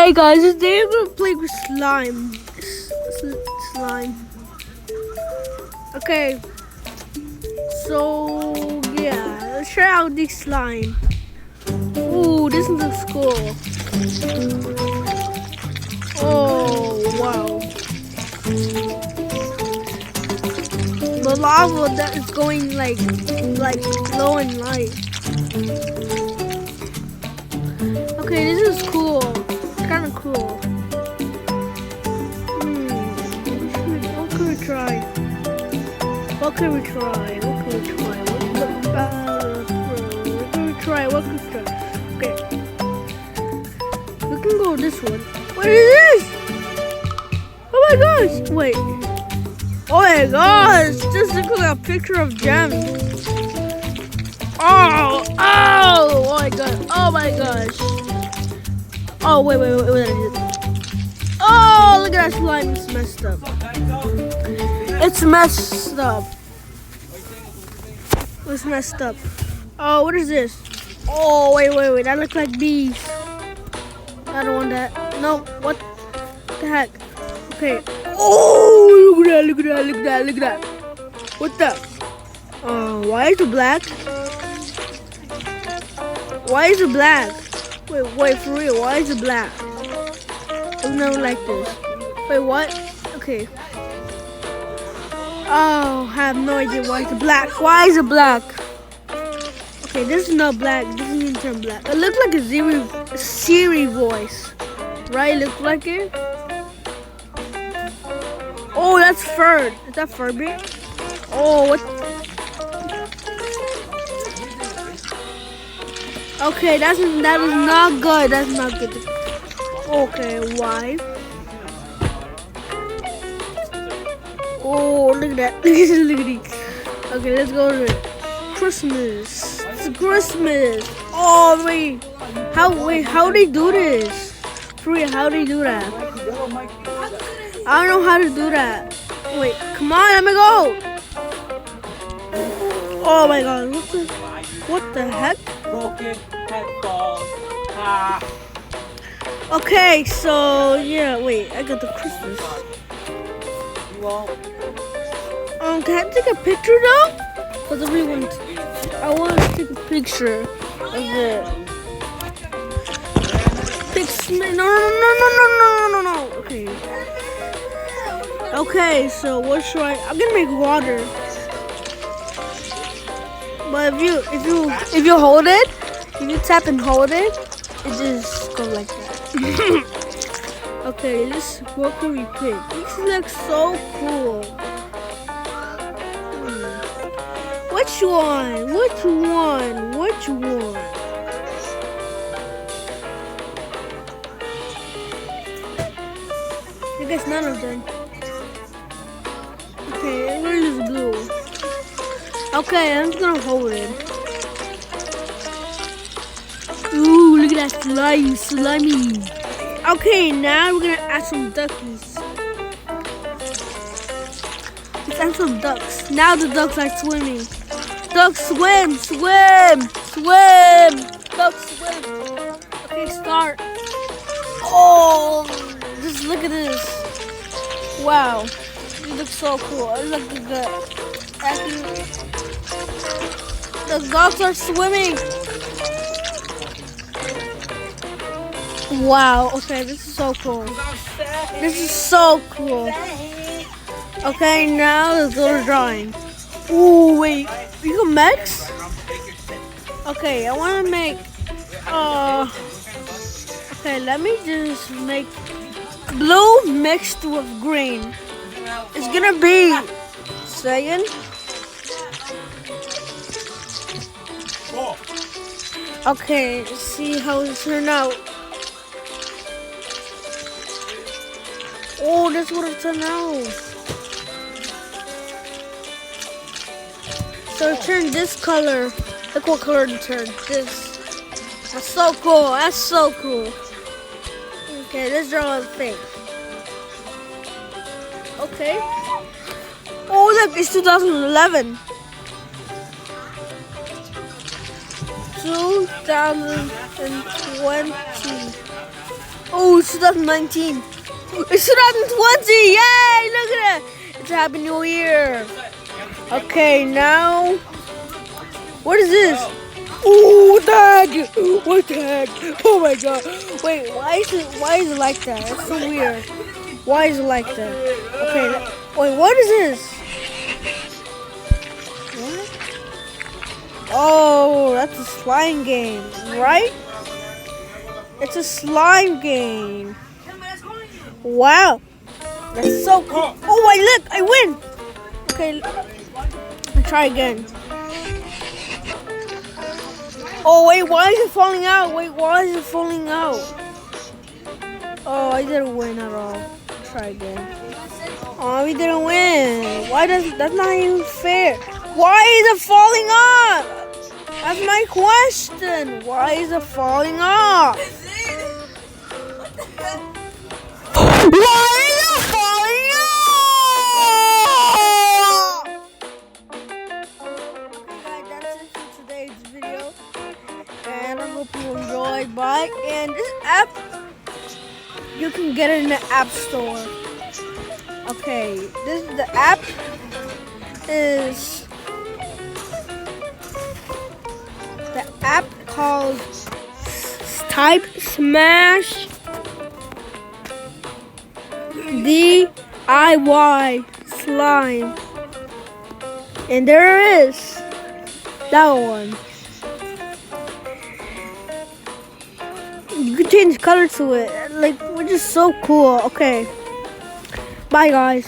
Okay, guys, today we're gonna play with slime. Slime. Okay. So yeah, let's try out this slime. Ooh, this looks cool. Oh wow. The lava that is going like low and light. Okay, this is cool. It's kind of cool. What can we try? What can we try? What can we try? What can we try? What can we try? Okay. We can go this one. What is this? Oh my gosh! Wait. Oh my gosh! This looks like a picture of Gem. Oh! Oh! Oh my god! Oh my gosh! Oh wait! Oh, look at that slime! It's messed up. It's messed up. It's messed up. Oh, what is this? Oh wait! That looks like bees. I don't want that. No. What the heck? Okay. Oh, look at that. What the? Why is it black? Why is it black? Wait, for real, why is it black? I've never liked this. Wait, what? Okay. Oh, I have no idea why it's black. Why is it black? Okay, this is not black. This is gonna turn black. It looks like a Siri voice. Right? It looks like it. Oh, that's fur. Is that Furby? Oh, what? Okay, that is not good. That's not good. Okay, why? Oh, look at that. Look at it. Okay, let's go to it. Christmas. It's Christmas. Oh, wait. How do they do this? For real, how do they do that? I don't know how to do that. Wait, come on, let me go. Oh my god, what the heck? Broken headphones. Okay, so yeah, wait, I got the Christmas. Can I take a picture though? Because I want to take a picture of it. No. Okay. Okay, so what should I'm gonna make water. But if you hold it, if you tap and hold it, it just goes like that. Okay, what can we pick? This looks so cool. Which one? I guess none of them. Okay, I'm gonna use blue. Okay, I'm just gonna hold it. Ooh, look at that slimy. Okay, now we're gonna add some duckies. Let's add some ducks. Now the ducks are swimming. Ducks swim. Ducks swim. Okay, start. Oh, just look at this. Wow, it looks so cool. It looks good. The ducks are swimming. Wow, okay, this is so cool. Okay, now let's go to drawing. Ooh, wait, you can mix? Okay, I want to make, okay, let me just make blue mixed with green. It's gonna be, second. Okay, let's see how it turned out. Oh, that's what it turned out. So it turned this color. Look what color it turned. This. That's so cool. Okay, let's draw a face. Okay. Oh, look, it's 2011. 2020. Oh, it's 2019. It's 2020. Yay! Look at that. It's a Happy New Year. Okay, now. What is this? Oh, tag! What tag? Oh my god. Wait, why is it like that? It's so weird. Why is it like that? Okay, wait, what is this? What? Oh, that's a slime game, right? It's a slime game. Wow. That's so cool. Oh, wait, look, I win. Okay, let's try again. Oh, wait, why is it falling out? Wait, why is it falling out? Oh, I didn't win at all. Try again. Oh, we didn't win. Why that's not even fair. Why is it falling off? That's my question. Why is it falling off? Why is it falling off? Okay, guys, that's it for today's video. And I hope you enjoyed. Bye. And this app, you can get it in the App Store. Okay, the app is called Type Smash DIY Slime, and there it is, that one. You can change color to it, like, which is so cool. Okay, bye guys.